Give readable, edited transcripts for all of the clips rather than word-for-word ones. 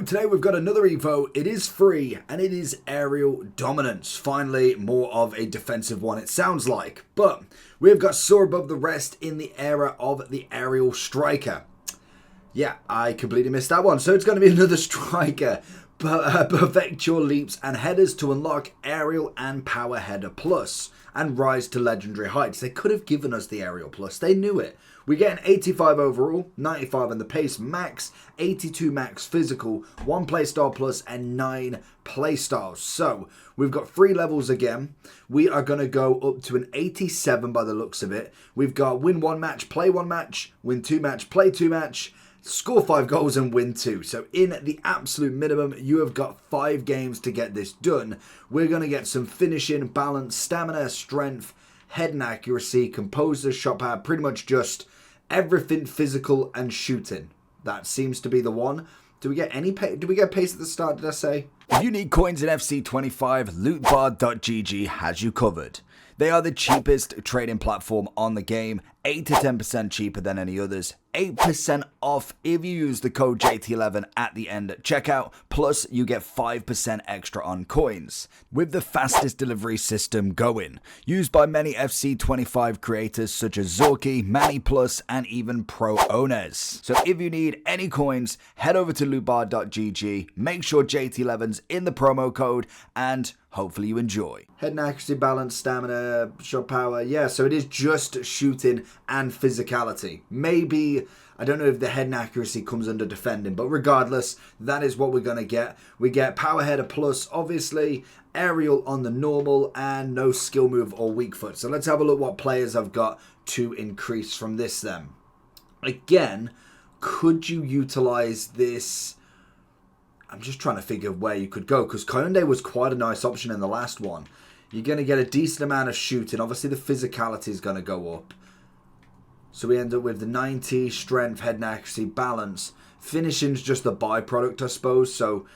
today we've got another Evo. It is free and it is Aerial Dominance. Finally, more of a defensive one it sounds like. But we've got soar above the rest in the era of the Aerial Striker. Yeah, I completely missed that one. So it's going to be another Striker. Perfect your leaps and headers to unlock Aerial and Power Header Plus and rise to legendary heights. They could have given us the Aerial Plus. They knew it. We get an 85 overall, 95 on the pace max, 82 max physical, 1 playstyle plus, and 9 playstyles. So we've got 3 levels again. We are going to go up to an 87 by the looks of it. We've got win 1 match, play 1 match, win 2 match, play 2 match, score 5 goals and win 2. So in the absolute minimum, you have got 5 games to get this done. We're going to get some finishing, balance, stamina, strength, head and accuracy, composure, shot power, pretty much just everything physical and shooting. That seems to be the one. Do we get any pace? Do we get pace at the start, did I say? If you need coins in FC25, lootbar.gg has you covered. They are the cheapest trading platform on the game, 8 to 10% cheaper than any others, 8% off if you use the code JT11 at the end at checkout, plus you get 5% extra on coins. With the fastest delivery system going, used by many FC25 creators such as Zorky, Manny Plus, and even pro owners. So if you need any coins, head over to lootbar.gg, make sure JT11's in the promo code, and hopefully you enjoy. Head and accuracy, balance, stamina, shot power. Yeah, so it is just shooting and physicality. Maybe, I don't know if the head and accuracy comes under defending, but regardless, that is what we're going to get. We get power header plus, obviously, aerial on the normal, and no skill move or weak foot. So let's have a look what players I've got to increase from this then. Again, could you utilize this? I'm just trying to figure where you could go, because Koundé was quite a nice option in the last one. You're going to get a decent amount of shooting. Obviously, the physicality is going to go up. So we end up with the 90, strength, head and accuracy, balance. Finishing's just a byproduct, I suppose. So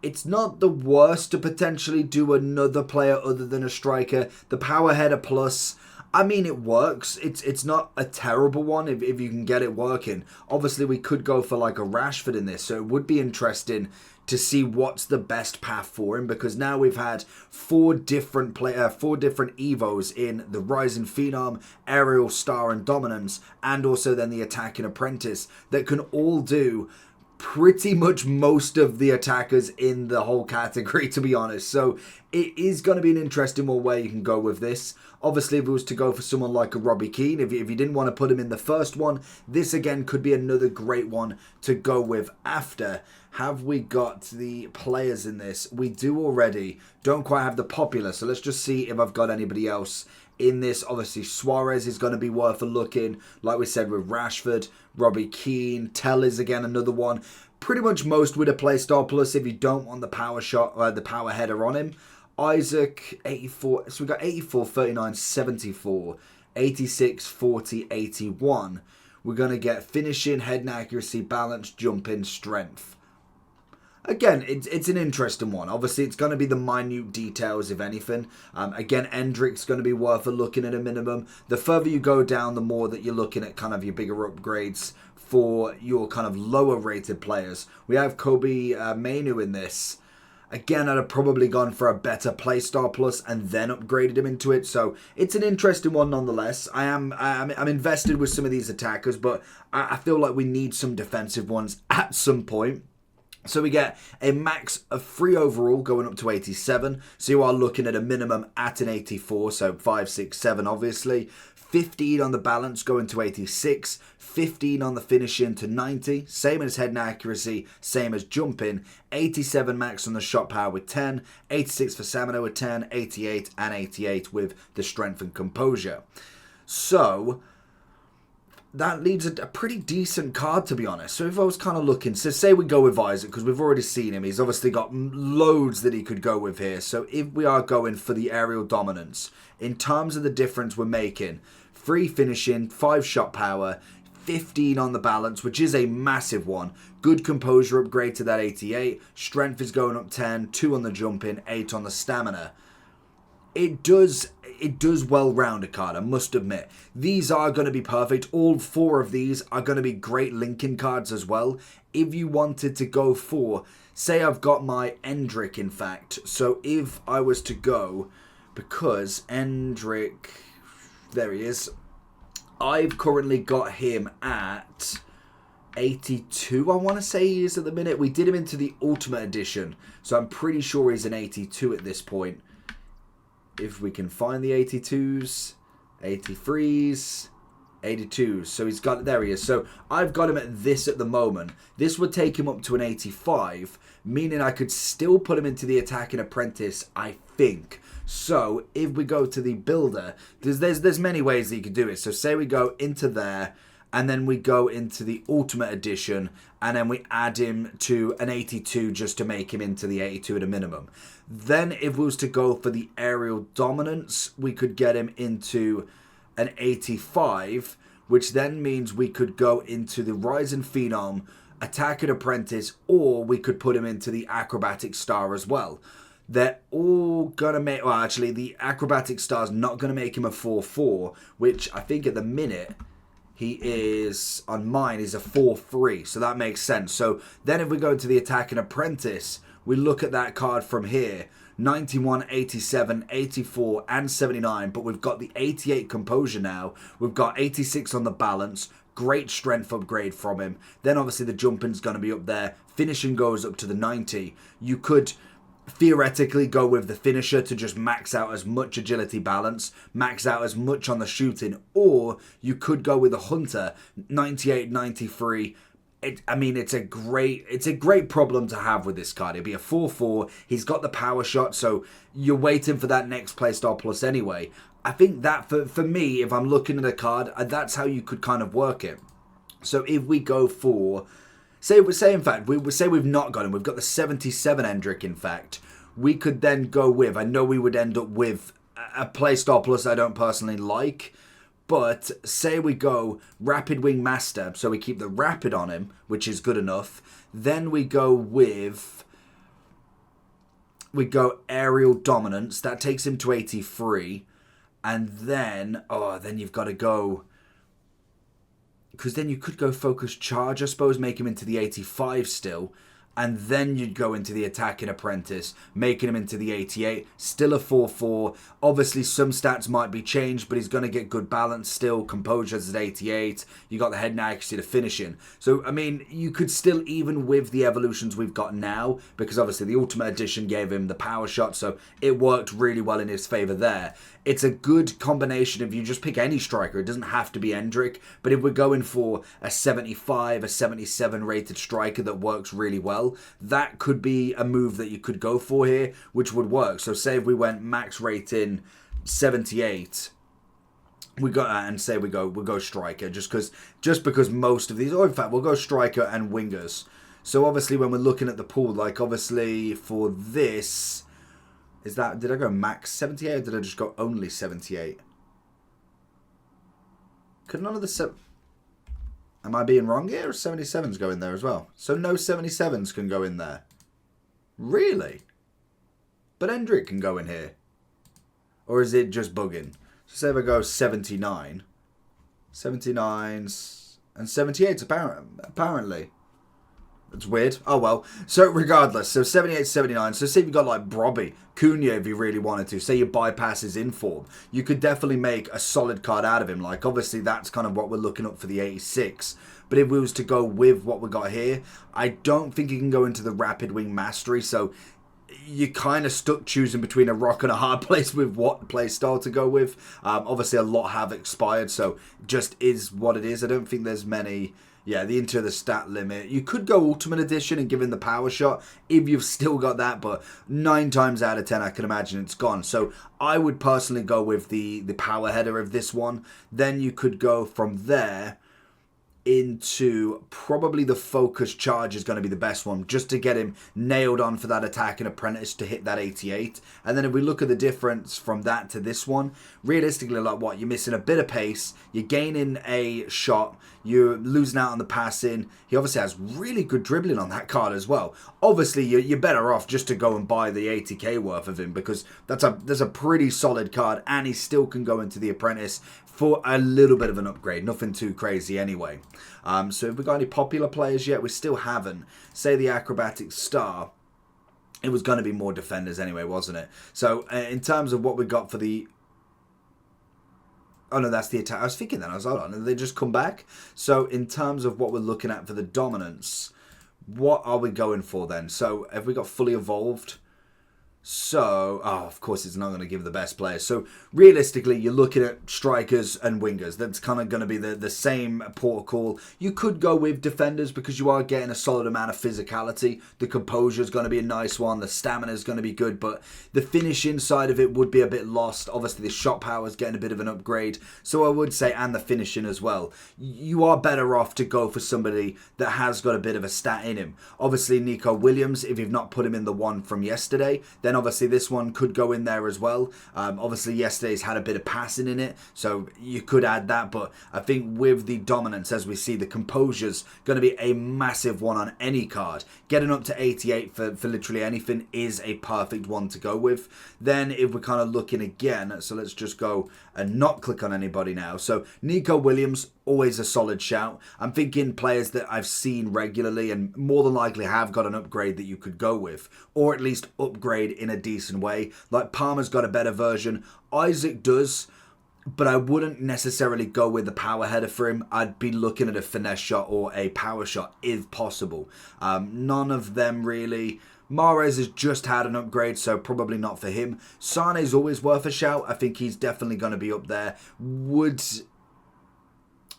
it's not the worst to potentially do another player other than a striker. The power header plus, I mean, it works. It's not a terrible one if you can get it working. Obviously, we could go for like a Rashford in this, so it would be interesting to see what's the best path for him, because now we've had 4 different Evos in the Rising Phenom, Aerial Star and Dominance, and also then the Attacking Apprentice that can all do pretty much most of the attackers in the whole category, to be honest. So it is going to be an interesting one where you can go with this. Obviously, if it was to go for someone like a Robbie Keane, if you didn't want to put him in the first one, this again could be another great one to go with after. Have we got the players in this? We do already. Don't quite have the popular, so let's just see if I've got anybody else in this. Obviously, Suarez is going to be worth a look in. Like we said with Rashford, Robbie Keane, Tell is again another one. Pretty much most with a playstyle plus if you don't want the power shot, the power header on him. Isaac, 84. So we got 84, 39, 74, 86, 40, 81. We're going to get finishing, head and accuracy, balance, jumping, strength. Again, it's an interesting one. Obviously, it's going to be the minute details, if anything. Again, Endrick's going to be worth a looking at a minimum. The further you go down, the more that you're looking at kind of your bigger upgrades for your kind of lower rated players. We have Kobe Mainu in this. Again, I'd have probably gone for a better playstyle plus and then upgraded him into it. So it's an interesting one nonetheless. I'm invested with some of these attackers, but I feel like we need some defensive ones at some point. So we get a max of 3 overall going up to 87. So you are looking at a minimum at an 84. So 5, 6, 7 obviously. 15 on the balance going to 86. 15 on the finishing to 90. Same as head and accuracy. Same as jumping. 87 max on the shot power with 10. 86 for stamina with 10. 88 and 88 with the strength and composure. So that leaves a pretty decent card, to be honest. So if I was kind of looking, so say we go with Isaac, because we've already seen him. He's obviously got loads that he could go with here. So if we are going for the aerial dominance, in terms of the difference we're making, 3 finishing, 5 shot power, 15 on the balance, which is a massive one. Good composure upgrade to that 88. Strength is going up 10, 2 on the jumping, 8 on the stamina. It does well round a card, I must admit. These are going to be perfect. All 4 of these are going to be great linking cards as well. if you wanted to go for, say I've got my Endrick, in fact. So if I was to go, because Endrick, there he is. I've currently got him at 82, I want to say he is at the minute. We did him into the Ultimate Edition, so I'm pretty sure he's an 82 at this point. If we can find the 82s, 83s, 82s. So he's got, there he is. So I've got him at this at the moment. This would take him up to an 85, meaning I could still put him into the Attacking Apprentice, I think. So if we go to the builder, there's many ways that you could do it. So say we go into there, and then we go into the Ultimate Edition, and then we add him to an 82 just to make him into the 82 at a minimum. Then if we was to go for the Aerial Dominance, we could get him into an 85, which then means we could go into the Rising Phenom, Attacking Apprentice, or we could put him into the Acrobatic Star as well. They're all going to make... Well, actually, the Acrobatic Star's not going to make him a 4-4, which I think at the minute... He is, on mine, is a 4-3, so that makes sense. So then if we go into the Attacking Apprentice, we look at that card from here. 91, 87, 84, and 79, but we've got the 88 Composure now. We've got 86 on the balance. Great strength upgrade from him. Then obviously the jumping's going to be up there. Finishing goes up to the 90. You could... theoretically go with the finisher to just max out as much agility balance, max out as much on the shooting, or you could go with a hunter, 98, 93. It's a great problem to have with this card. It'd be a 4-4. He's got the power shot, so you're waiting for that next playstyle plus anyway. I think that for me, if I'm looking at a card, that's how you could kind of work it. So if we go for... Say in fact, we say we've not got him. We've got the 77 Endrick, in fact. We could then go with... I know we would end up with a playstyle plus I don't personally like. But say we go Rapid Wing Master. So we keep the Rapid on him, which is good enough. Then we go with... We go Aerial Dominance. That takes him to 83. And then... Oh, then you've got to go... Because then you could go Focus Charge, I suppose, make him into the 85 still. And then you'd go into the Attacking Apprentice, making him into the 88. Still a 4-4. Obviously, some stats might be changed, but he's going to get good balance still. Composure's at 88. You got the head and accuracy to finishing. So, I mean, you could still, even with the evolutions we've got now, because obviously the Ultimate Edition gave him the power shot, so it worked really well in his favour there. It's a good combination if you just pick any striker. It doesn't have to be Endrick, but if we're going for a 75, a 77 rated striker that works really well, that could be a move that you could go for here, which would work. So say if we went max rating 78, we got and say we'll go striker just because most of these, or in fact we'll go striker and wingers. So obviously when we're looking at the pool, like obviously for this, is that, did I go max 78 or did I just go only 78? Could none of the am I being wrong here, or 77s go in there as well? So no 77s can go in there. Really? But Endrick can go in here. Or is it just bugging? So say if I go 79. 79s and 78s apparently. That's weird. Oh well. So regardless, so 78, 79. So say you've got like Brobby, Cunha if you really wanted to. Say you bypass his inform. You could definitely make a solid card out of him. Like obviously that's kind of what we're looking up for the 86. But if we was to go with what we got here, I don't think you can go into the Rapid Wing Mastery. So you're kind of stuck choosing between a rock and a hard place with what playstyle to go with. Obviously a lot have expired, so just is what it is. I don't think there's many... Yeah, into the stat limit. You could go Ultimate Edition and give him the power shot if you've still got that, but 9 times out of 10 I can imagine it's gone. So I would personally go with the power header of this one. Then you could go from there into probably the Focus Charge is going to be the best one, just to get him nailed on for that Attacking Apprentice to hit that 88. And then if we look at the difference from that to this one, realistically, like what, you're missing a bit of pace, you're gaining a shot, you're losing out on the passing. He obviously has really good dribbling on that card as well. Obviously, you're better off just to go and buy the 80k worth of him, because that's a pretty solid card, and he still can go into the Apprentice for a little bit of an upgrade. Nothing too crazy anyway. So have we got any popular players yet? We still haven't. Say the Acrobatic Star. It was going to be more defenders anyway, wasn't it? So in terms of what we got for the... Oh no, that's the attack. I was thinking that. I was like, hold on, they just come back? So in terms of what we're looking at for the dominance, what are we going for then? So have we got fully evolved? So, of course it's not going to give the best players. So, realistically, you're looking at strikers and wingers. That's kind of going to be the same protocol. You could go with defenders because you are getting a solid amount of physicality. The composure is going to be a nice one. The stamina is going to be good. But the finishing side of it would be a bit lost. Obviously, the shot power is getting a bit of an upgrade. So, I would say, and the finishing as well. You are better off to go for somebody that has got a bit of a stat in him. Obviously, Nico Williams, if you've not put him in the one from yesterday, then obviously this one could go in there as well. Obviously yesterday's had a bit of passing in it, so you could add that, but I think with the dominance, as we see, the composure's going to be a massive one on any card. Getting up to 88 for literally anything is a perfect one to go with. Then if we're kind of looking again, so let's just go and not click on anybody now. So Nico Williams, always a solid shout. I'm thinking players that I've seen regularly and more than likely have got an upgrade that you could go with, or at least upgrade in a decent way. Like Palmer's got a better version. Isaac does, but I wouldn't necessarily go with the power header for him. I'd be looking at a finesse shot or a power shot if possible. None of them really. Mahrez has just had an upgrade, so probably not for him. Sane's always worth a shout. I think he's definitely going to be up there.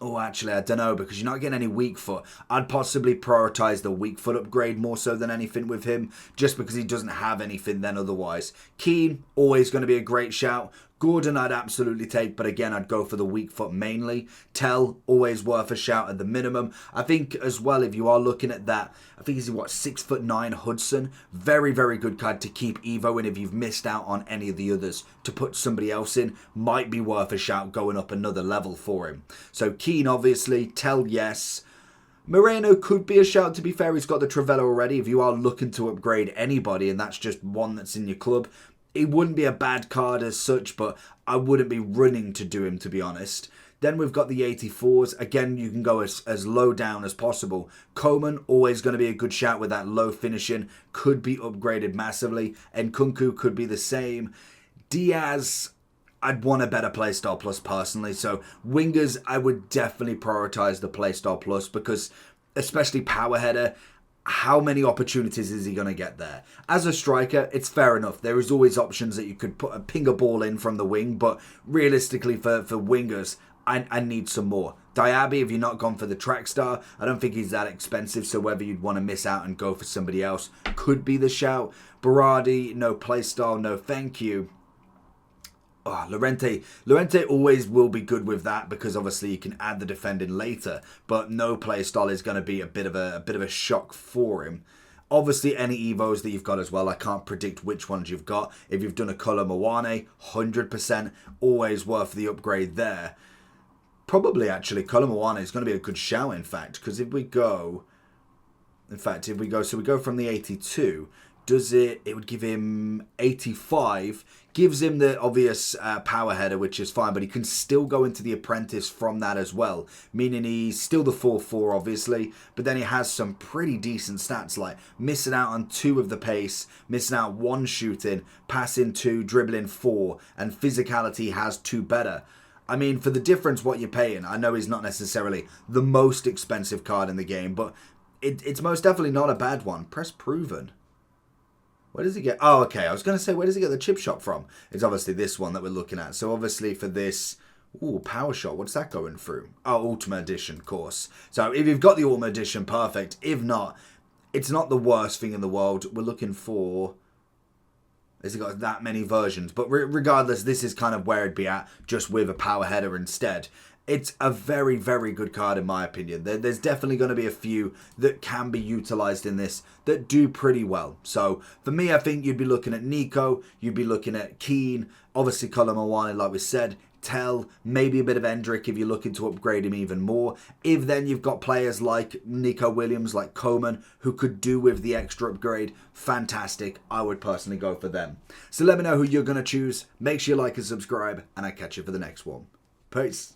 Oh, actually, I don't know, because you're not getting any weak foot. I'd possibly prioritise the weak foot upgrade more so than anything with him, just because he doesn't have anything then otherwise. Keane, always going to be a great shout. Gordon I'd absolutely take, but again, I'd go for the weak foot mainly. Tell, always worth a shout at the minimum. I think as well, if you are looking at that, I think he's, what, 6'9" Hudson. Very, very good card to keep Evo in if you've missed out on any of the others. To put somebody else in might be worth a shout going up another level for him. So Keane, obviously. Tell, yes. Moreno could be a shout, to be fair. He's got the Trivela already. If you are looking to upgrade anybody, and that's just one that's in your club, it wouldn't be a bad card as such, but I wouldn't be running to do him, to be honest. Then we've got the 84s. Again, you can go as low down as possible. Coman, always going to be a good shout with that low finishing. Could be upgraded massively. And Kunku could be the same. Diaz, I'd want a better playstyle plus personally. So wingers, I would definitely prioritise the playstyle plus because especially power header, how many opportunities is he going to get there? As a striker, it's fair enough. There is always options that you could ping a ball in from the wing, but realistically for wingers, I need some more. Diaby, if you're not gone for the track star, I don't think he's that expensive, so whether you'd want to miss out and go for somebody else could be the shout. Berardi, no playstyle, no thank you. Oh, Llorente always will be good with that because obviously you can add the defending later, but no playstyle is going to be a bit of a shock for him. Obviously, any Evos that you've got as well, I can't predict which ones you've got. If you've done a Kolo Muani, 100%, always worth the upgrade there. Probably, actually, Kolo Muani is going to be a good shout, in fact, because if we go... so we go from the 82, it would give him 85, gives him the obvious power header, which is fine, but he can still go into the apprentice from that as well, meaning he's still the 4-4 obviously, but then he has some pretty decent stats like missing out on 2 of the pace, missing out 1 shooting, passing 2, dribbling 4, and physicality has 2 better. I mean, for the difference what you're paying, I know he's not necessarily the most expensive card in the game, but it's most definitely not a bad one. Press proven. Where does he get... Oh, okay. I was going to say, where does he get the chip shot from? It's obviously this one that we're looking at. So, obviously, for this... Ooh, power shot. What's that going through? Oh, Ultimate Edition, of course. So, if you've got the Ultimate Edition, perfect. If not, it's not the worst thing in the world. We're looking for... Has he got that many versions? But regardless, this is kind of where it'd be at, just with a power header instead. It's a very, very good card in my opinion. There's definitely going to be a few that can be utilised in this that do pretty well. So for me, I think you'd be looking at Nico, you'd be looking at Keane, obviously Kolo Muani like we said, Tell, maybe a bit of Endrick if you're looking to upgrade him even more. If then you've got players like Nico Williams, like Coman, who could do with the extra upgrade, fantastic. I would personally go for them. So let me know who you're going to choose. Make sure you like and subscribe, and I'll catch you for the next one. Peace.